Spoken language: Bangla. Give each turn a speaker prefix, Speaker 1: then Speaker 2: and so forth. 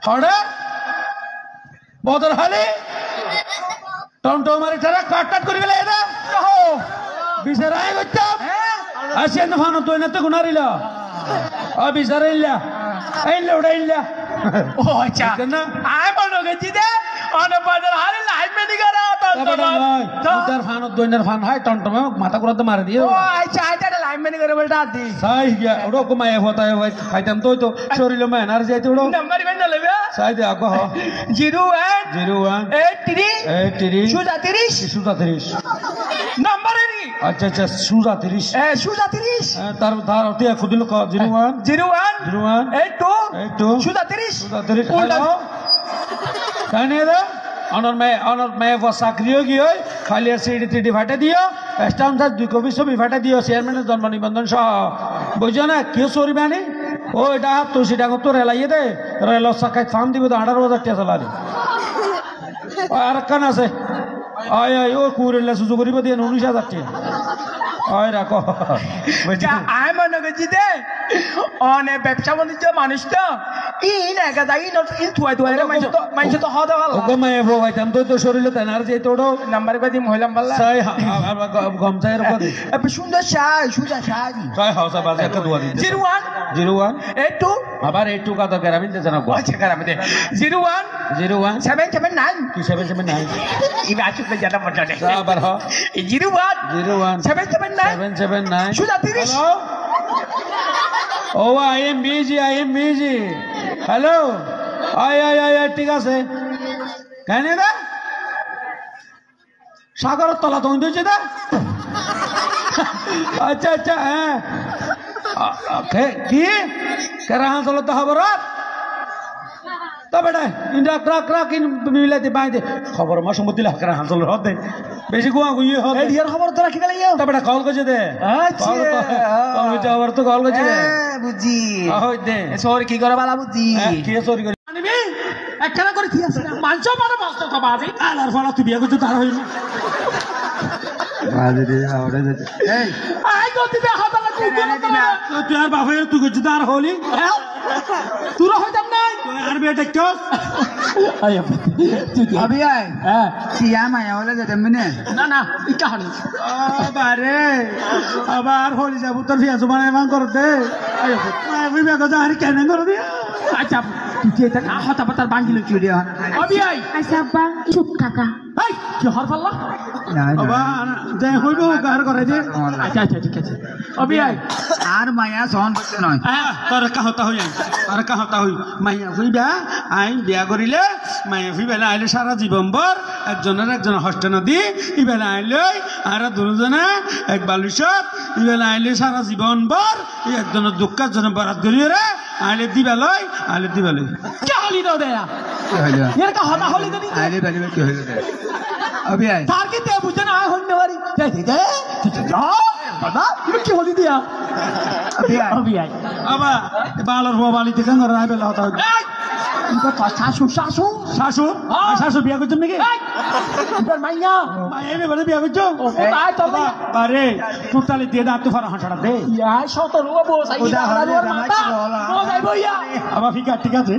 Speaker 1: হড়ে বদর হালে টমটমারি তারা কাট করে গেলে এটা বিচারাই করতাম আসেন ফানো তুই না তো গুনারিল বিচারে ইল্লা আইলে ওটা ইল্লা
Speaker 2: ও আচ্ছা না আই মনে গেছি দে অনে বদর হালে লাইভ মেনি করা
Speaker 1: তোর ফানো দইনার ফান হয় টমটমে মাথা করে মারে দিয়ে
Speaker 2: ও আচ্ছা এটা লাইভ মেনি করে বলটা দি
Speaker 1: সাই গিয়া ওড়ো কমায় হতা হয় খাইতাম তো শরীর মে এনার্জি আইতে ওড়ো
Speaker 2: নাম্বার বেন লেবে
Speaker 1: সাই দে আগো
Speaker 2: 01 83 সুজা 30 নাম্বার এনি
Speaker 1: আচ্ছা সুজা 30
Speaker 2: সুজা 30
Speaker 1: তার অতি খুদিল 01 82
Speaker 2: সুজা 30
Speaker 1: হ্যালো কানে দা অনর মে চাকরি কি হয় খালি সিডি ফাটে দিও স্টাম্প 2 কপি ছবি ফাটে দিও চেয়ারম্যানের জন্ম নিবন্ধন সহ বুঝছো না কি চোরি মানে ও এটা তো সেটা তো রেলাইয়ে দে রেল চাকায় ফার্ম দিব 18,000 টাকা চালারে আর কান আছে আয় ও কুড়িলে সুযোগ করিব দিয়ে 19,000 টাকা আয় রাখো
Speaker 2: আয় মনে গেছি দে অনেক ব্যবসা বাণিজ্য মানুষ তো ইন একা যাই ইন থুয়াই মানুষ তো হওয়া দেওয়া
Speaker 1: ওকে মায়ে ভাইতাম তো শরীরে তেনার যে তোড়ো
Speaker 2: নাম্বার বাদি মহিলাম বললা
Speaker 1: সাই গমচায়ের উপর
Speaker 2: সুন্দর সুজা শাড়ি
Speaker 1: সাই হাউসা বাজে একটা দুয়া দিন
Speaker 2: 01 82
Speaker 1: আবার 82 কা দরকার আমি তো জানা
Speaker 2: আচ্ছা কারামে দে 01 779
Speaker 1: কি 779
Speaker 2: ইবা আসলে জানা মত না
Speaker 1: আবার হ
Speaker 2: 01 779 সুজা 30
Speaker 1: হ্যালো ও আই এম বিজি হ্যালো আয় ঠিক আছে কেন দা সাগরের তলা তুমি দিয়েছে দা আচ্ছা হ্যাঁ কি কেরা হাসল তো খবর তা বেটা ইন্ডা ক্রাক মিলাইতে বাইতে খবর মা সম্মতি লাখ কেরা হাসল হতে বেশি গুয়া গুই হতে
Speaker 2: এর খবর তোরা কি গেলাইও
Speaker 1: তা বেটা কল করছে দে
Speaker 2: আচ্ছা
Speaker 1: কল করছে আবার তো কল করছে
Speaker 2: বুঝি
Speaker 1: হই দে
Speaker 2: সরি কি করে বালা বুঝি
Speaker 1: কি সরি করে
Speaker 2: আনিবি একখানা করে কি আছে মাংস মানে মাছ তো বাজি
Speaker 1: আলার ফলা তুই বিয়া করছিস তার হইল বাজে রে আওড়ে দে এই
Speaker 2: আই গতি দে হাতালা
Speaker 1: তুই আর বাপের তুই করছিস তার হলি
Speaker 2: তুই হইতাম নাই
Speaker 1: আর বেটা কেউ
Speaker 2: अभी आए सिया माया वाला जब मैंने ना ये कहानी
Speaker 1: बारे আবার হলি যাব তোর ফিয়া জমানে মান করতে আমি বেগো জাহারি কেন করে দিয়া
Speaker 2: আচ্ছা তুই এটা না হতা পাতার বাঙ্গিল কি দিয়া अभी आए
Speaker 3: আচ্ছা বাং চুপ কাকা
Speaker 2: এই কি হর পাল্লা
Speaker 1: বাবা যে হইব গার করে যে
Speaker 2: আচ্ছা ঠিক আছে अभी आए
Speaker 4: আর মায়া সহন করতে নয়
Speaker 1: তোর কাহতা হই আর কাহতা হই মাইয়া হইবা আই বিয়া করিলে মাইয়া হইবেলা আইলে সারা জীবন ভর একজন হস্ত নদী ইবেলা আইলে আর দুজনে এক বালুসত ইবেলা আইলে সারা জীবন ভর একজনের দুঃখের জন্য বরাত করিয়ে রে আইলে দিবালয়
Speaker 2: কি হলি দাও দেয়া
Speaker 4: কি হইল
Speaker 2: এর কা হতা হলি দিনি
Speaker 4: আইলে বালি কি হইল अभी आए
Speaker 2: তার কি তে বুঝতে না হইনে বাড়ি দে যা বাবা কি হলি দিয়া अभी आए
Speaker 1: আবা বালর বালিতে কেন রাইবেলা হতা
Speaker 2: ইনকো শাশু
Speaker 1: বিয়া করছেন নাকি
Speaker 2: ইবার মাইয়া
Speaker 1: এমনি বলে বিয়া করছো
Speaker 2: তাই তো
Speaker 1: আরে কুর্তালি দিয়ে দাঁত তো ফারা হাঁটাটা দে
Speaker 2: ইয়া শত রুবা বসাই ইয়া মাতা বসাই বইয়া
Speaker 1: আবার ঠিক আছে